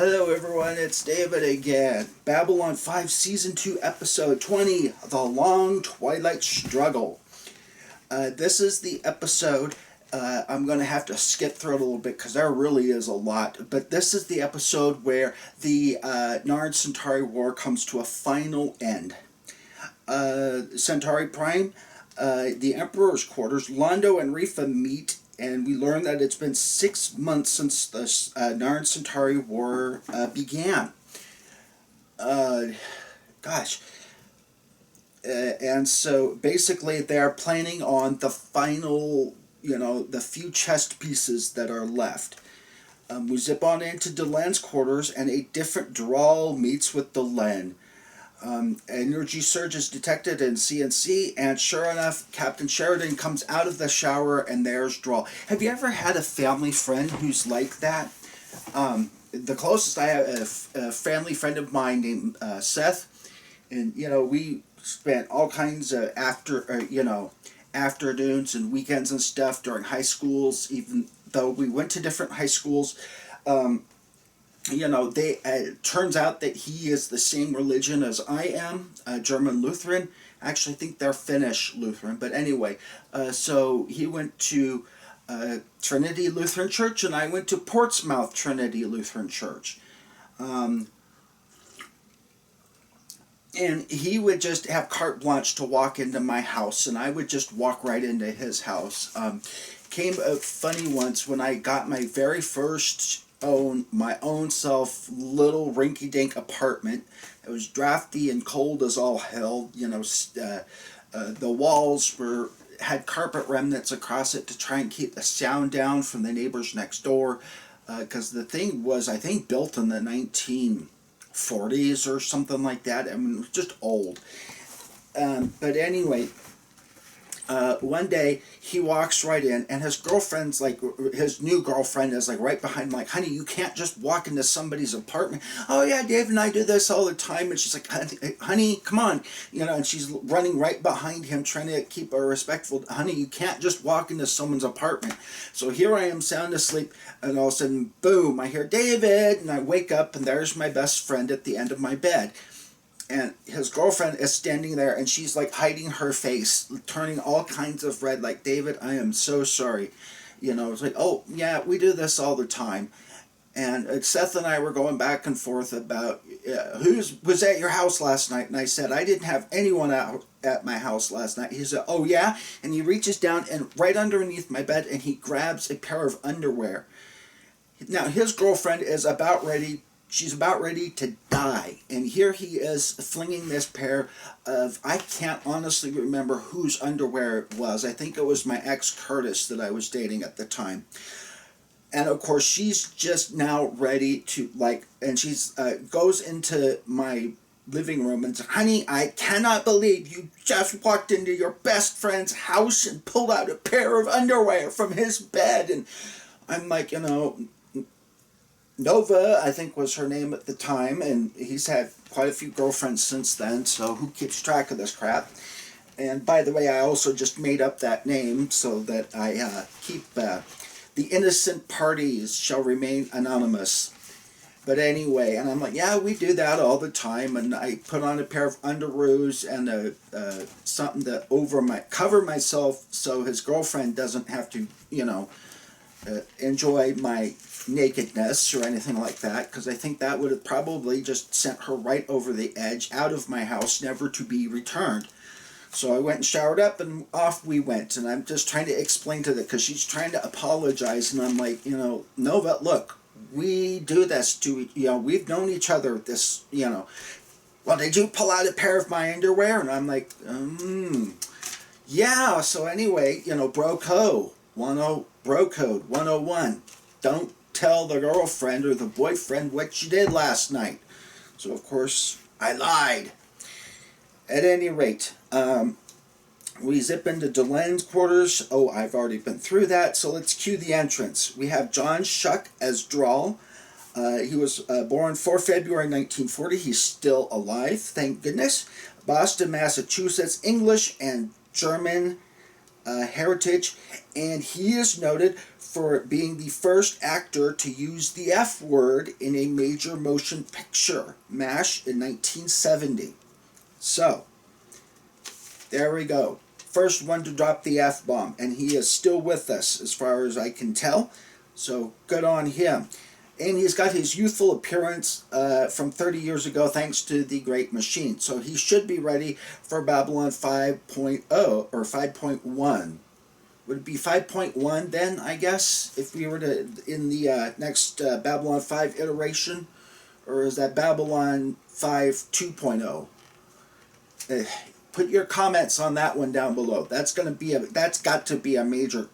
Hello everyone, it's David again. Babylon 5 Season 2 Episode 20, The Long Twilight Struggle. This is the episode, I'm going to have to skip through it a little bit because there really is a lot, but this is the episode where the Narn-Centauri War comes to a final end. Centauri Prime, the Emperor's quarters, Londo and Rifa meet, and we learn that it's been 6 months since the Narn-Centauri War began. And so basically they're planning on the final, the few chest pieces that are left. We zip on into Delen's quarters, and a different Drawl meets with Delen. Energy surge is detected in CNC, and sure enough, Captain Sheridan comes out of the shower, and there's Drawl. Have you ever had a family friend who's like that? The closest I have, a family friend of mine named Seth, and we spent all kinds of afternoons and weekends and stuff during high schools, even though we went to different high schools. It turns out that he is the same religion as I am, German Lutheran. I actually think they're Finnish Lutheran, but anyway, so he went to Trinity Lutheran Church, and I went to Portsmouth Trinity Lutheran Church. And he would just have carte blanche to walk into my house, and I would just walk right into his house. Came funny once when I got my very first my own self little rinky-dink apartment. It was drafty and cold as all hell. The walls had carpet remnants across it to try and keep the sound down from the neighbors next door, because the thing was, I think, built in the 1940s or something like that. I mean, it was just old. But anyway, one day he walks right in, and his new girlfriend is right behind him, honey, you can't just walk into somebody's apartment. Oh yeah, Dave and I do this all the time. And she's like, honey, come on, and she's running right behind him, trying to keep her respectful. Honey, you can't just walk into someone's apartment. So here I am, sound asleep, and all of a sudden, boom, I hear David, and I wake up, and there's my best friend at the end of my bed. And his girlfriend is standing there, and she's hiding her face, turning all kinds of red, David, I am so sorry. It's oh yeah, we do this all the time. And Seth and I were going back and forth about who was at your house last night. And I said, I didn't have anyone out at my house last night. He said, oh yeah? And he reaches down and right underneath my bed, and he grabs a pair of underwear. Now his girlfriend is she's about ready to die. And here he is flinging this pair of, I can't honestly remember whose underwear it was. I think it was my ex Curtis that I was dating at the time. And of course she's just now ready to and she's goes into my living room and says, honey, I cannot believe you just walked into your best friend's house and pulled out a pair of underwear from his bed. And I'm like, Nova, I think was her name at the time, and he's had quite a few girlfriends since then, so who keeps track of this crap? And by the way, I also just made up that name so that I keep the innocent parties shall remain anonymous. But anyway, and I'm like, yeah, we do that all the time, and I put on a pair of underoos and something to cover myself so his girlfriend doesn't have to, enjoy my nakedness or anything like that, because I think that would have probably just sent her right over the edge, out of my house, never to be returned. So I went and showered up, and off we went. And I'm just trying to explain to her, because she's trying to apologize, and I'm like, Nova, look, we do this to, we've known each other this, well, did you pull out a pair of my underwear? And I'm like, yeah. So anyway, bro code 101, don't tell the girlfriend or the boyfriend what you did last night. So of course I lied. At any rate, we zip into Delen's quarters. Oh, I've already been through that, so let's cue the entrance. We have John Shuck as Drawl. He was born 4 February 1940. He's still alive, thank goodness. Boston, Massachusetts, English and German heritage, and he is noted for being the first actor to use the F word in a major motion picture, MASH, in 1970. So, there we go. First one to drop the F-bomb, and he is still with us as far as I can tell. So, good on him. And he's got his youthful appearance from 30 years ago thanks to the Great Machine. So he should be ready for Babylon 5.0 or 5.1. Would it be 5.1 then, I guess, if we were to in the next Babylon 5 iteration? Or is that Babylon 5 2.0? Put your comments on that one down below. That's got to be a major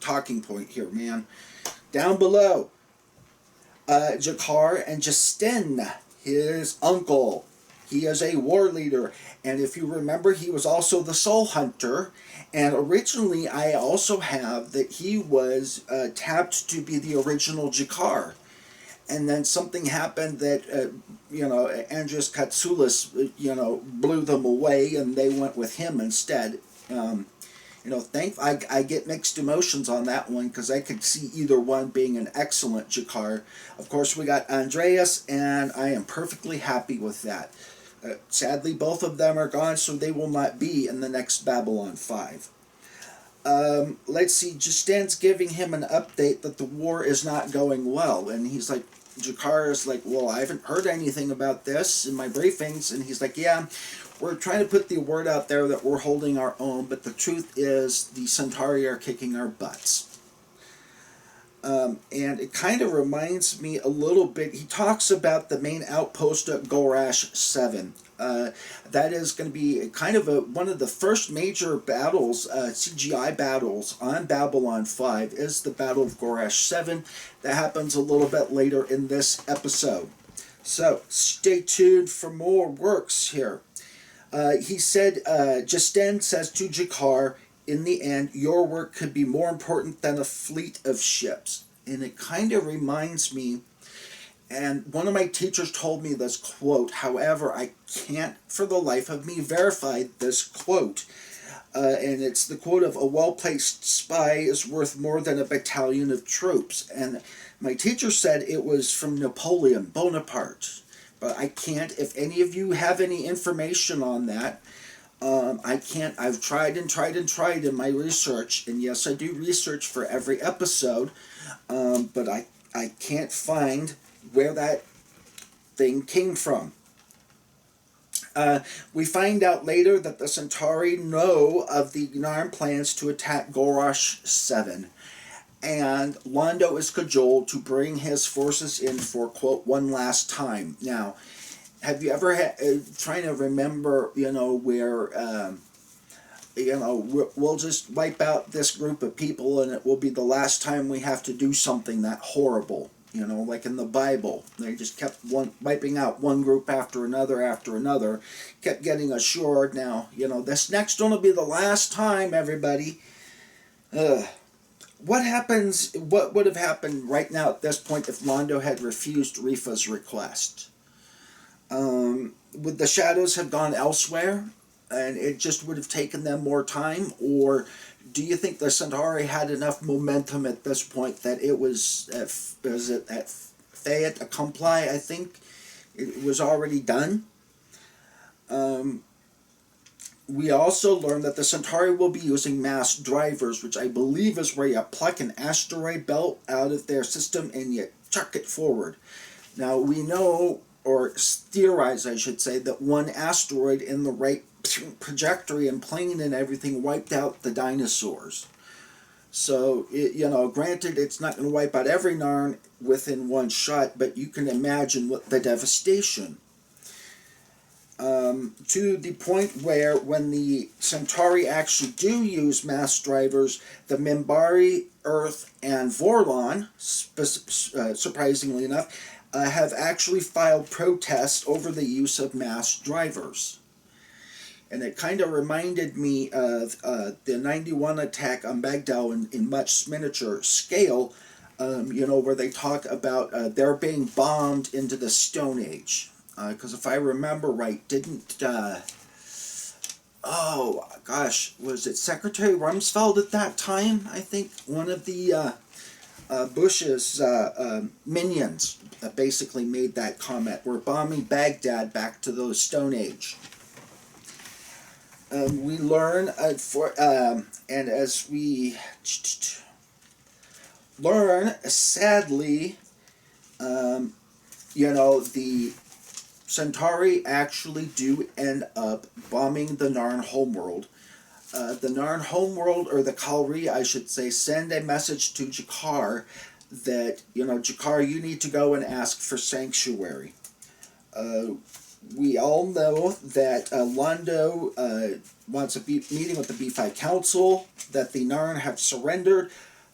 talking point here, man. Down below. G'Kar and Justin, his uncle. He is a war leader, and if you remember, he was also the Soul Hunter, and originally I also have that he was tapped to be the original G'Kar, and then something happened that, Andreas Katsoulis, blew them away, and they went with him instead. I get mixed emotions on that one because I could see either one being an excellent G'Kar. Of course, we got Andreas, and I am perfectly happy with that. Sadly, both of them are gone, so they will not be in the next Babylon 5. Let's see, Justin's giving him an update that the war is not going well, and he's like, G'Kar is like, well, I haven't heard anything about this in my briefings, and he's like, yeah, we're trying to put the word out there that we're holding our own, but the truth is the Centauri are kicking our butts. And it kind of reminds me a little bit, he talks about the main outpost at Gorash VII. That is going to be kind of one of the first major battles, CGI battles on Babylon 5 is the Battle of Gorash VII. That happens a little bit later in this episode. So, stay tuned for more works here. He said, Justin says to G'Kar, in the end, your work could be more important than a fleet of ships. And it kind of reminds me, and one of my teachers told me this quote, however, I can't for the life of me verify this quote. And it's the quote of, a well-placed spy is worth more than a battalion of troops. And my teacher said it was from Napoleon Bonaparte. But I can't, if any of you have any information on that, I can't. I've tried and tried and tried in my research, and yes, I do research for every episode, but I can't find where that thing came from. We find out later that the Centauri know of the Narn plans to attack Gorash VII, and Londo is cajoled to bring his forces in for, quote, one last time. Now, have you ever trying to remember, where, we'll just wipe out this group of people and it will be the last time we have to do something that horrible, like in the Bible. They just kept wiping out one group after another, kept getting assured, now, this next one will be the last time, everybody. What would have happened right now at this point if Londo had refused Rifa's request? Would the shadows have gone elsewhere and it just would have taken them more time? Or do you think the Centauri had enough momentum at this point that it was at fait accompli, I think? It was already done? We also learned that the Centauri will be using mass drivers, which I believe is where you pluck an asteroid belt out of their system and you chuck it forward. Now, we know, or theorize, I should say, that one asteroid in the right trajectory and plane and everything wiped out the dinosaurs. So, granted, it's not going to wipe out every Narn within one shot, but you can imagine what the devastation. To the point where when the Centauri actually do use mass drivers, the Minbari, Earth, and Vorlon, surprisingly enough, have actually filed protests over the use of mass drivers. And it kind of reminded me of the 91 attack on Baghdad in much miniature scale, where they talk about they're being bombed into the Stone Age. Because if I remember right, was it Secretary Rumsfeld at that time? I think one of the Bush's minions basically made that comment. We're bombing Baghdad back to the Stone Age. We learn, and as we learn, sadly, the Centauri actually do end up bombing the Narn Homeworld. The Narn Homeworld, or the Kalri, I should say, send a message to Jakar that, Jakar, you need to go and ask for sanctuary. We all know that Londo wants a meeting with the B5 Council, that the Narn have surrendered,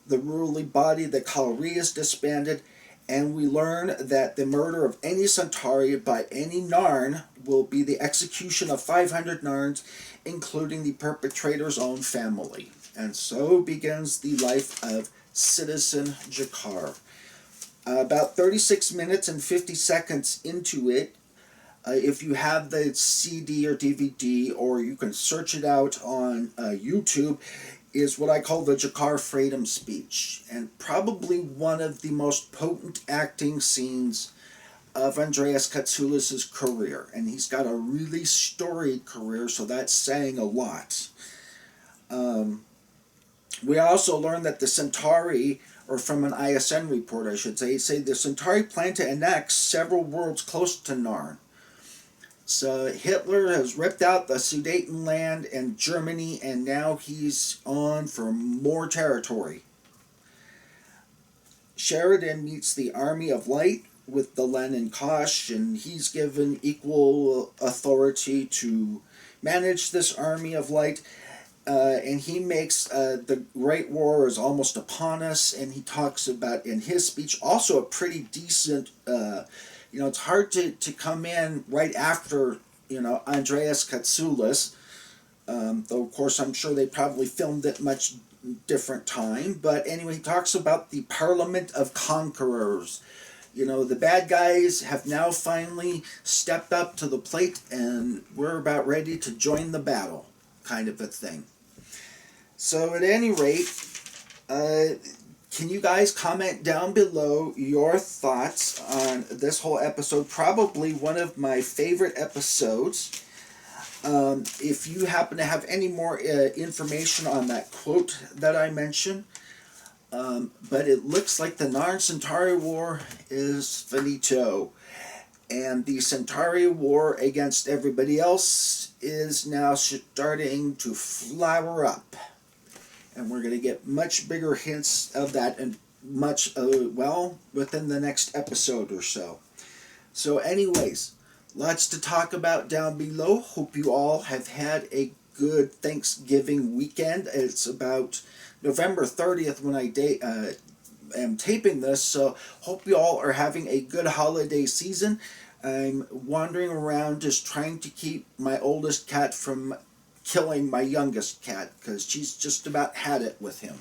the ruling body, the Kalri, is disbanded, and we learn that the murder of any Centauri by any Narn will be the execution of 500 Narns, including the perpetrator's own family. And so begins the life of Citizen Jakar. About 36 minutes and 50 seconds into it, if you have the CD or DVD, or you can search it out on YouTube, is what I call the Jakar Freedom Speech, and probably one of the most potent acting scenes of Andreas Katsoulis' career. And he's got a really storied career, so that's saying a lot. We also learned that the Centauri, or from an ISN report I should say the Centauri plan to annex several worlds close to Narn. So Hitler has ripped out the Sudeten land and Germany, and now he's on for more territory. Sheridan meets the Army of Light with the Lenin Kosh, and he's given equal authority to manage this Army of Light. And he makes the Great War is almost upon us, and he talks about, in his speech, also a pretty decent, it's hard to come in right after, Andreas Katsoulis, though of course I'm sure they probably filmed it much different time. But anyway, he talks about the Parliament of Conquerors. The bad guys have now finally stepped up to the plate, and we're about ready to join the battle, kind of a thing. So at any rate, can you guys comment down below your thoughts on this whole episode? Probably one of my favorite episodes. If you happen to have any more information on that quote that I mentioned. But it looks like the Narn-Centauri War is finito. And the Centauri War against everybody else is now starting to flower up. And we're going to get much bigger hints of that, and much, within the next episode or so. So anyways, lots to talk about down below. Hope you all have had a good Thanksgiving weekend. It's about November 30th when I am taping this, so hope you all are having a good holiday season. I'm wandering around just trying to keep my oldest cat from killing my youngest cat, because she's just about had it with him.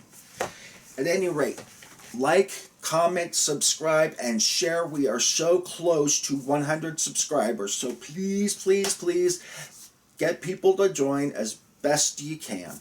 At any rate, like, comment, subscribe, and share. We are so close to 100 subscribers, so please, please, please get people to join as best you can.